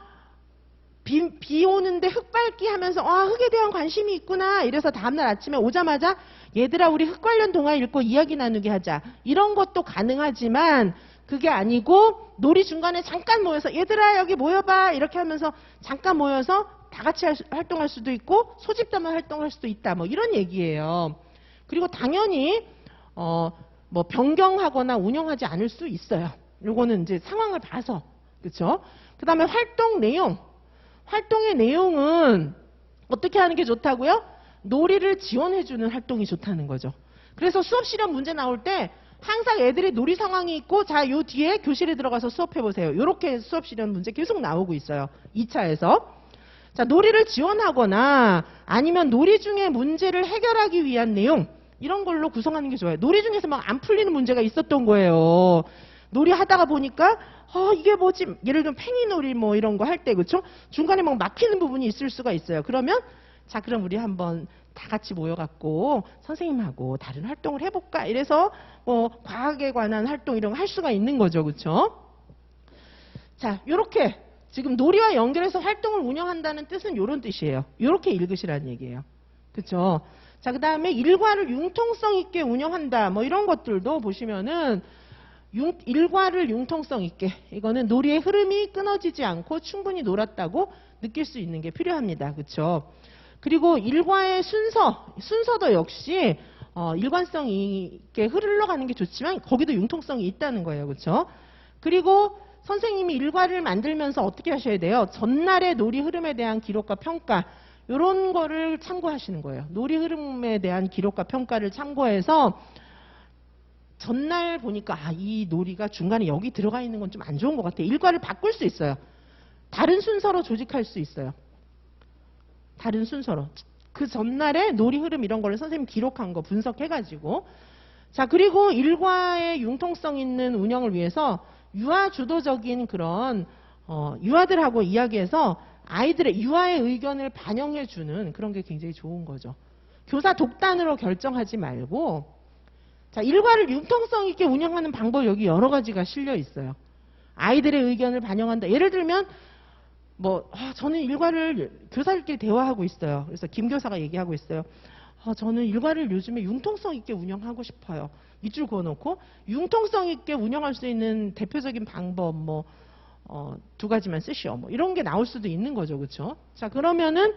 비 오는데 흙 밟기 하면서 흙에 대한 관심이 있구나 이래서 다음날 아침에 오자마자 얘들아 우리 흙 관련 동화 읽고 이야기 나누게 하자 이런 것도 가능하지만 그게 아니고 놀이 중간에 잠깐 모여서 얘들아 여기 모여봐 이렇게 하면서 잠깐 모여서 다 같이 활동할 수도 있고 소집단만 활동할 수도 있다 뭐 이런 얘기예요. 그리고 당연히 뭐 변경하거나 운영하지 않을 수 있어요. 요거는 이제 상황을 봐서 그렇죠? 그 다음에 활동의 내용은 어떻게 하는 게 좋다고요? 놀이를 지원해주는 활동이 좋다는 거죠. 그래서 수업 실험 문제 나올 때 항상 애들이 놀이 상황이 있고 자, 요 뒤에 교실에 들어가서 수업해 보세요. 요렇게 수업실이라는 문제 계속 나오고 있어요. 2차에서. 자, 놀이를 지원하거나 아니면 놀이 중에 문제를 해결하기 위한 내용 이런 걸로 구성하는 게 좋아요. 놀이 중에서 막 안 풀리는 문제가 있었던 거예요. 놀이 하다가 보니까 이게 뭐지? 예를 들면 팽이놀이 뭐 이런 거 할 때 그렇죠? 중간에 막 막히는 부분이 있을 수가 있어요. 그러면 자, 그럼 우리 한번 다 같이 모여갖고 선생님하고 다른 활동을 해볼까? 이래서 뭐 과학에 관한 활동 이런 거 할 수가 있는 거죠, 그렇죠? 자, 요렇게 지금 놀이와 연결해서 활동을 운영한다는 뜻은 이런 뜻이에요. 이렇게 읽으시라는 얘기예요. 그렇죠? 자, 그 다음에 일과를 융통성 있게 운영한다. 뭐 이런 것들도 보시면은 일과를 융통성 있게 이거는 놀이의 흐름이 끊어지지 않고 충분히 놀았다고 느낄 수 있는 게 필요합니다. 그렇죠? 그리고 일과의 순서도 역시 일관성 있게 흘러가는 게 좋지만 거기도 융통성이 있다는 거예요. 그렇죠? 그리고 선생님이 일과를 만들면서 어떻게 하셔야 돼요? 전날의 놀이 흐름에 대한 기록과 평가 이런 거를 참고하시는 거예요. 놀이 흐름에 대한 기록과 평가를 참고해서 전날 보니까 이 놀이가 중간에 여기 들어가 있는 건 좀 안 좋은 것 같아. 일과를 바꿀 수 있어요. 다른 순서로 조직할 수 있어요. 다른 순서로. 그 전날에 놀이 흐름 이런 거를 선생님 기록한 거 분석해가지고 자, 그리고 일과의 융통성 있는 운영을 위해서 유아 주도적인 그런 유아들하고 이야기해서 아이들의 유아의 의견을 반영해주는 그런 게 굉장히 좋은 거죠. 교사 독단으로 결정하지 말고 자, 일과를 융통성 있게 운영하는 방법 여기 여러 가지가 실려 있어요. 아이들의 의견을 반영한다. 예를 들면 저는 일과를 교사들끼리 대화하고 있어요. 그래서 김 교사가 얘기하고 있어요. 저는 일과를 요즘에 융통성 있게 운영하고 싶어요. 밑줄 그어놓고 융통성 있게 운영할 수 있는 대표적인 방법 두 가지만 쓰시오. 이런 게 나올 수도 있는 거죠. 그렇죠? 자, 그러면은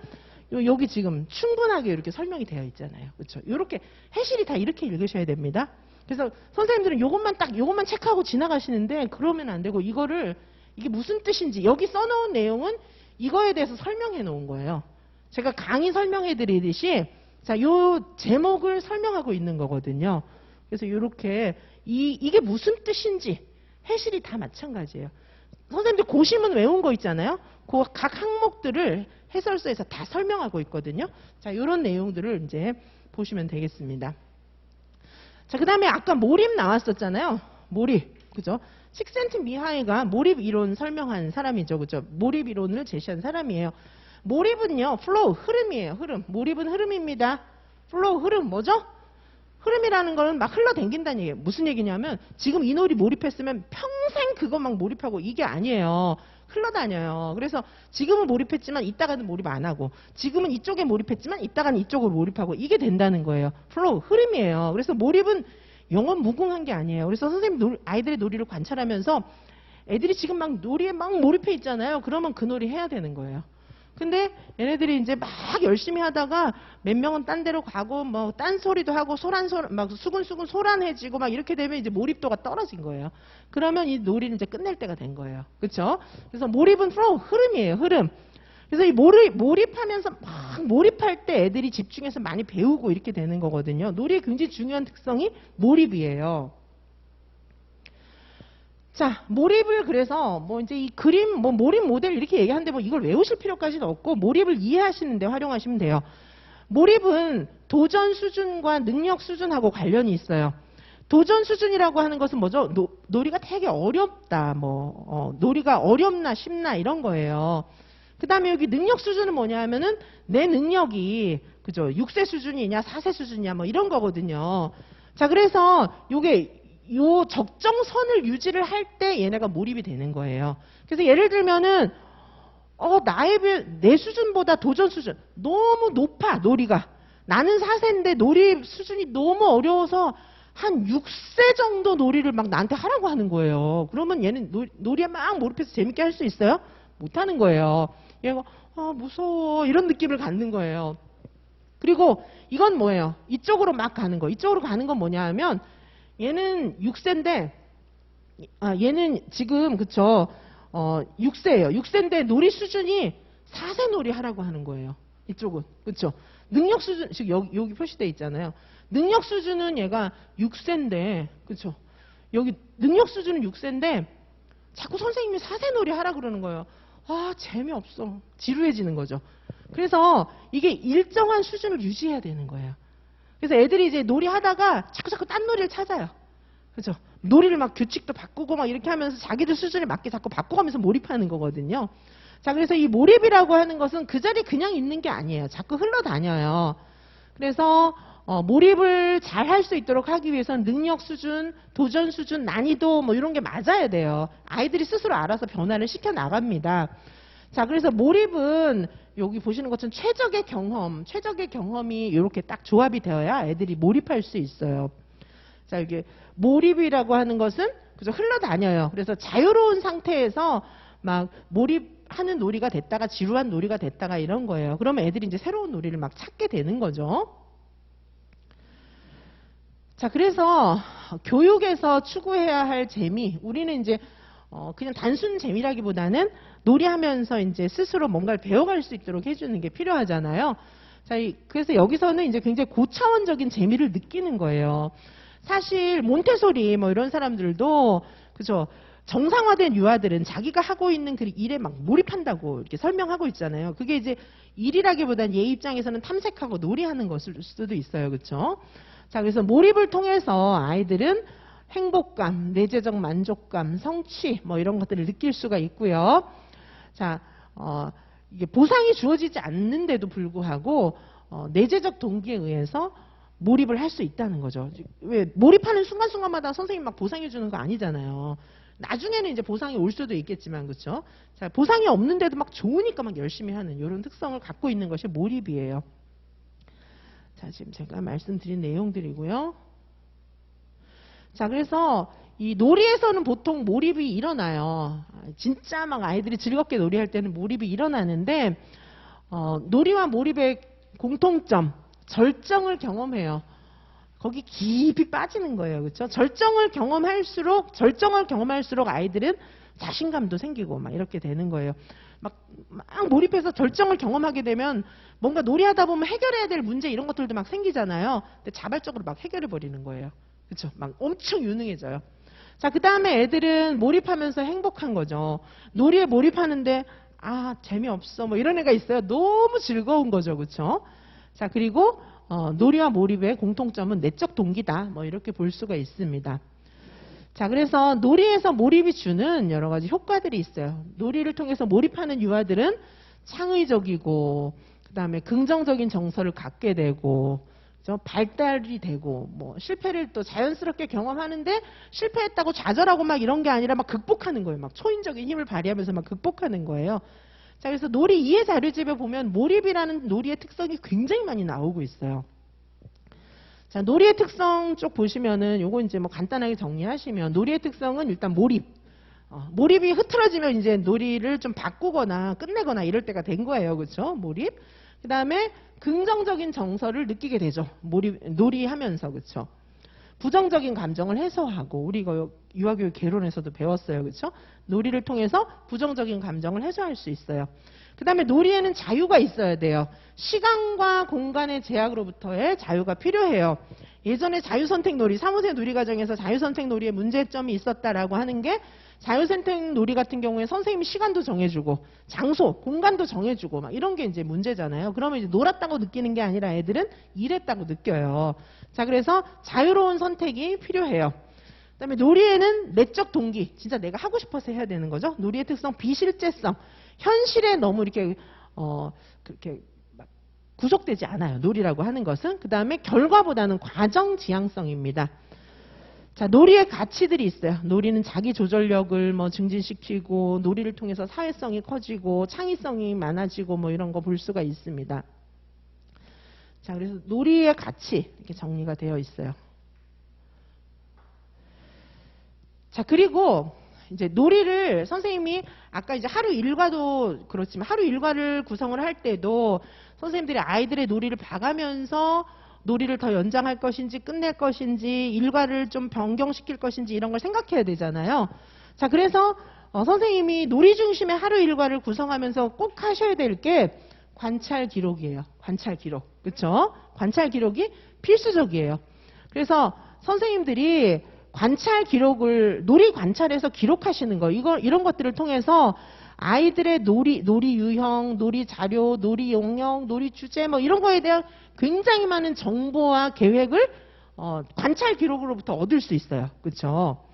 여기 지금 충분하게 이렇게 설명이 되어 있잖아요. 그렇죠? 이렇게 해실이 다 이렇게 읽으셔야 됩니다. 그래서 선생님들은 요것만 체크하고 지나가시는데 그러면 안 되고 이게 무슨 뜻인지 여기 써놓은 내용은 이거에 대해서 설명해 놓은 거예요. 제가 강의 설명해 드리듯이 자, 요 제목을 설명하고 있는 거거든요. 그래서 이렇게 이게 무슨 뜻인지 해실이 다 마찬가지예요. 선생님들 고시문 외운 거 있잖아요. 그 각 항목들을 해설서에서 다 설명하고 있거든요. 자, 이런 내용들을 이제 보시면 되겠습니다. 자, 그 다음에 아까 몰입 나왔었잖아요. 몰입. 그죠? 식센트 미하이가 몰입 이론 설명한 사람이죠. 그죠? 몰입 이론을 제시한 사람이에요. 몰입은요, 플로우, 흐름이에요. 흐름. 몰입은 흐름입니다. 플로우, 흐름. 뭐죠? 흐름이라는 거는 막 흘러댕긴다는 얘기예요. 무슨 얘기냐면 지금 이 놀이 몰입했으면 평생 그거 막 몰입하고 이게 아니에요. 흘러다녀요. 그래서 지금은 몰입했지만 이따가는 몰입 안 하고 지금은 이쪽에 몰입했지만 이따가는 이쪽으로 몰입하고 이게 된다는 거예요. 플로우, 흐름이에요. 그래서 몰입은 영원 무궁한 게 아니에요. 그래서 선생님 아이들의 놀이를 관찰하면서 애들이 지금 막 놀이에 막 몰입해 있잖아요. 그러면 그 놀이 해야 되는 거예요. 근데 얘네들이 이제 막 열심히 하다가 몇 명은 딴 데로 가고 딴 소리도 하고 막 수근수근 소란해지고 막 이렇게 되면 이제 몰입도가 떨어진 거예요. 그러면 이 놀이를 이제 끝낼 때가 된 거예요. 그렇죠? 그래서 몰입은 플로우, 흐름이에요. 흐름. 그래서 이 몰입하면서 막 몰입할 때 애들이 집중해서 많이 배우고 이렇게 되는 거거든요. 놀이의 굉장히 중요한 특성이 몰입이에요. 자, 몰입을 그래서 이제 이 그림 몰입 모델 이렇게 얘기하는데 이걸 외우실 필요까지는 없고 몰입을 이해하시는데 활용하시면 돼요. 몰입은 도전 수준과 능력 수준하고 관련이 있어요. 도전 수준이라고 하는 것은 뭐죠? 놀이가 되게 어렵다. 놀이가 어렵나 쉽나 이런 거예요. 그 다음에 여기 능력 수준은 뭐냐 하면은 내 능력이 그죠? 6세 수준이냐 4세 수준이냐 이런 거거든요. 자, 그래서 요 적정선을 유지를 할 때 얘네가 몰입이 되는 거예요. 그래서 예를 들면은 내 수준보다 도전 수준 너무 높아. 놀이가 나는 4세인데 놀이 수준이 너무 어려워서 한 6세 정도 놀이를 막 나한테 하라고 하는 거예요. 그러면 얘는 놀이에 막 몰입해서 재밌게 할 수 있어요? 못하는 거예요. 얘가 무서워 이런 느낌을 갖는 거예요. 그리고 이건 뭐예요? 이쪽으로 막 가는 거. 이쪽으로 가는 건 뭐냐 하면 얘는 6세인데 얘는 지금 그쵸 6세예요. 6세인데 놀이 수준이 4세 놀이 하라고 하는 거예요. 이쪽은 그쵸 능력 수준, 지금 여기 표시되어 있잖아요. 능력 수준은 얘가 6세인데, 그쵸? 여기 능력 수준은 6세인데, 자꾸 선생님이 사세놀이 하라 그러는 거예요. 아, 재미없어. 지루해지는 거죠. 그래서 이게 일정한 수준을 유지해야 되는 거예요. 그래서 애들이 이제 놀이 하다가 자꾸 딴 놀이를 찾아요. 그죠? 놀이를 막 규칙도 바꾸고 막 이렇게 하면서 자기들 수준에 맞게 자꾸 바꿔가면서 몰입하는 거거든요. 자, 그래서 이 몰입이라고 하는 것은 그 자리에 그냥 있는 게 아니에요. 자꾸 흘러다녀요. 그래서 몰입을 잘 할 수 있도록 하기 위해서는 능력 수준, 도전 수준, 난이도 뭐 이런 게 맞아야 돼요. 아이들이 스스로 알아서 변화를 시켜 나갑니다. 자, 그래서 몰입은 여기 보시는 것처럼 최적의 경험이 이렇게 딱 조합이 되어야 애들이 몰입할 수 있어요. 자, 이게 몰입이라고 하는 것은 그죠, 흘러다녀요. 그래서 자유로운 상태에서 막 몰입하는 놀이가 됐다가 지루한 놀이가 됐다가 이런 거예요. 그러면 애들이 이제 새로운 놀이를 막 찾게 되는 거죠. 자, 그래서 교육에서 추구해야 할 재미, 우리는 이제 그냥 단순 재미라기보다는 놀이하면서 이제 스스로 뭔가를 배워갈 수 있도록 해주는 게 필요하잖아요. 자, 그래서 여기서는 이제 굉장히 고차원적인 재미를 느끼는 거예요. 사실 몬테소리 뭐 이런 사람들도 그죠, 정상화된 유아들은 자기가 하고 있는 그 일에 막 몰입한다고 이렇게 설명하고 있잖아요. 그게 이제 일이라기보다는 얘 입장에서는 탐색하고 놀이하는 것일 수도 있어요. 그렇죠? 자, 그래서 몰입을 통해서 아이들은 행복감, 내재적 만족감, 성취 뭐 이런 것들을 느낄 수가 있고요. 자, 이게 보상이 주어지지 않는데도 불구하고 내재적 동기에 의해서 몰입을 할 수 있다는 거죠. 왜 몰입하는 순간순간마다 선생님 막 보상해 주는 거 아니잖아요. 나중에는 이제 보상이 올 수도 있겠지만, 그렇죠? 자, 보상이 없는데도 막 좋으니까 막 열심히 하는 이런 특성을 갖고 있는 것이 몰입이에요. 자, 지금 제가 말씀드린 내용들이고요. 자, 그래서 이 놀이에서는 보통 몰입이 일어나요. 진짜 막 아이들이 즐겁게 놀이할 때는 몰입이 일어나는데, 놀이와 몰입의 공통점, 절정을 경험해요. 거기 깊이 빠지는 거예요. 그렇죠? 절정을 경험할수록 아이들은 자신감도 생기고 막 이렇게 되는 거예요. 막 몰입해서 절정을 경험하게 되면 뭔가 놀이하다 보면 해결해야 될 문제 이런 것들도 막 생기잖아요. 근데 자발적으로 막 해결해 버리는 거예요. 그렇죠? 막 엄청 유능해져요. 자, 그 다음에 애들은 몰입하면서 행복한 거죠. 놀이에 몰입하는데 재미없어 뭐 이런 애가 있어요. 너무 즐거운 거죠. 그렇죠? 자, 그리고 놀이와 몰입의 공통점은 내적 동기다. 뭐 이렇게 볼 수가 있습니다. 자, 그래서 놀이에서 몰입이 주는 여러 가지 효과들이 있어요. 놀이를 통해서 몰입하는 유아들은 창의적이고, 그 다음에 긍정적인 정서를 갖게 되고, 발달이 되고, 뭐 실패를 또 자연스럽게 경험하는데 실패했다고 좌절하고 막 이런 게 아니라 막 극복하는 거예요. 막 초인적인 힘을 발휘하면서 막 극복하는 거예요. 자, 그래서 놀이 이해 자료집에 보면 몰입이라는 놀이의 특성이 굉장히 많이 나오고 있어요. 자, 놀이의 특성 쪽 보시면은 요거 이제 뭐 간단하게 정리하시면 놀이의 특성은 일단 몰입. 몰입이 흐트러지면 이제 놀이를 좀 바꾸거나 끝내거나 이럴 때가 된 거예요. 그렇죠? 몰입. 그 다음에 긍정적인 정서를 느끼게 되죠. 놀이하면서. 그렇죠? 부정적인 감정을 해소하고, 우리가 유아교육 개론에서도 배웠어요. 그렇죠? 놀이를 통해서 부정적인 감정을 해소할 수 있어요. 그 다음에 놀이에는 자유가 있어야 돼요. 시간과 공간의 제약으로부터의 자유가 필요해요. 예전에 자유선택 놀이, 사무새 놀이과정에서 자유선택 놀이에 문제점이 있었다라고 하는 게, 자유선택 놀이 같은 경우에 선생님이 시간도 정해주고 장소, 공간도 정해주고 막 이런 게 이제 문제잖아요. 그러면 이제 놀았다고 느끼는 게 아니라 애들은 일했다고 느껴요. 자, 그래서 자유로운 선택이 필요해요. 그다음에 놀이에는 내적 동기, 진짜 내가 하고 싶어서 해야 되는 거죠. 놀이의 특성, 비실제성, 현실에 너무 이렇게 그렇게 막 구속되지 않아요. 놀이라고 하는 것은. 그 다음에 결과보다는 과정 지향성입니다. 자, 놀이의 가치들이 있어요. 놀이는 자기 조절력을 뭐 증진시키고, 놀이를 통해서 사회성이 커지고, 창의성이 많아지고, 뭐 이런 거 볼 수가 있습니다. 자, 그래서 놀이의 가치 이렇게 정리가 되어 있어요. 자, 그리고 이제 놀이를 선생님이 아까 이제 하루 일과도 그렇지만 하루 일과를 구성을 할 때도 선생님들이 아이들의 놀이를 봐가면서 놀이를 더 연장할 것인지 끝낼 것인지 일과를 좀 변경시킬 것인지 이런 걸 생각해야 되잖아요. 자, 그래서 선생님이 놀이 중심의 하루 일과를 구성하면서 꼭 하셔야 될 게 관찰 기록이에요. 관찰 기록. 그렇죠? 관찰 기록이 필수적이에요. 그래서 선생님들이 관찰 기록을 놀이 관찰해서 기록하시는 거 이런 것들을 통해서 아이들의 놀이 유형, 놀이 자료, 놀이 용역, 놀이 주제 뭐 이런 거에 대한 굉장히 많은 정보와 계획을 관찰 기록으로부터 얻을 수 있어요. 그렇죠?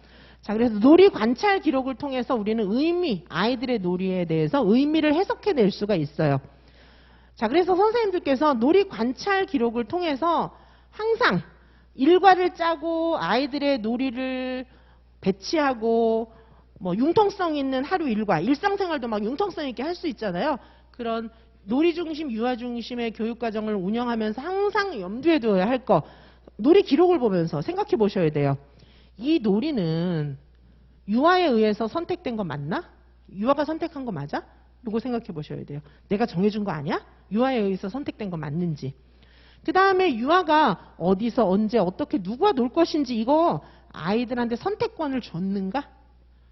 자, 그래서 놀이 관찰 기록을 통해서 우리는 아이들의 놀이에 대해서 의미를 해석해 낼 수가 있어요. 자, 그래서 선생님들께서 놀이 관찰 기록을 통해서 항상 일과를 짜고 아이들의 놀이를 배치하고 뭐 융통성 있는 하루 일과, 일상생활도 막 융통성 있게 할 수 있잖아요. 그런 놀이 중심, 유아 중심의 교육과정을 운영하면서 항상 염두에 두어야 할 거, 놀이 기록을 보면서 생각해 보셔야 돼요. 이 놀이는 유아에 의해서 선택된 거 맞나? 유아가 선택한 거 맞아? 이거 생각해 보셔야 돼요. 내가 정해준 거 아니야? 유아에 의해서 선택된 거 맞는지. 그 다음에 유아가 어디서 언제 어떻게 누구와 놀 것인지 이거 아이들한테 선택권을 줬는가?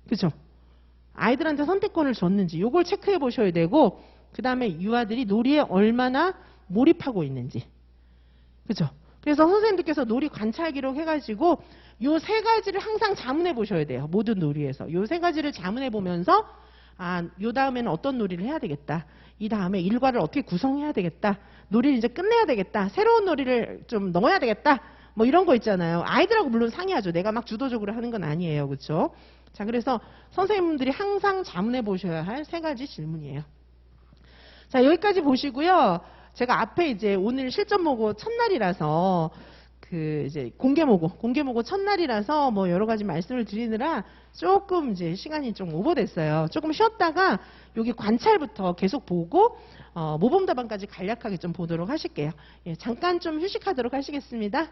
그죠? 아이들한테 선택권을 줬는지 이걸 체크해 보셔야 되고, 그 다음에 유아들이 놀이에 얼마나 몰입하고 있는지. 그죠? 그래서 선생님들께서 놀이 관찰 기록 해가지고 요 세 가지를 항상 자문해 보셔야 돼요. 모든 놀이에서. 요 세 가지를 자문해 보면서 요 다음에는 어떤 놀이를 해야 되겠다. 이 다음에 일과를 어떻게 구성해야 되겠다. 놀이를 이제 끝내야 되겠다. 새로운 놀이를 좀 넣어야 되겠다. 뭐 이런 거 있잖아요. 아이들하고 물론 상의하죠. 내가 막 주도적으로 하는 건 아니에요. 그렇죠? 자, 그래서 선생님들이 항상 자문해 보셔야 할 세 가지 질문이에요. 자, 여기까지 보시고요. 제가 앞에 이제 오늘 실전 모고 첫날이라서 이제 공개 모고 첫날이라서 뭐 여러 가지 말씀을 드리느라 조금 이제 시간이 좀 오버됐어요. 조금 쉬었다가 여기 관찰부터 계속 보고 모범 답안까지 간략하게 좀 보도록 하실게요. 예, 잠깐 좀 휴식하도록 하시겠습니다.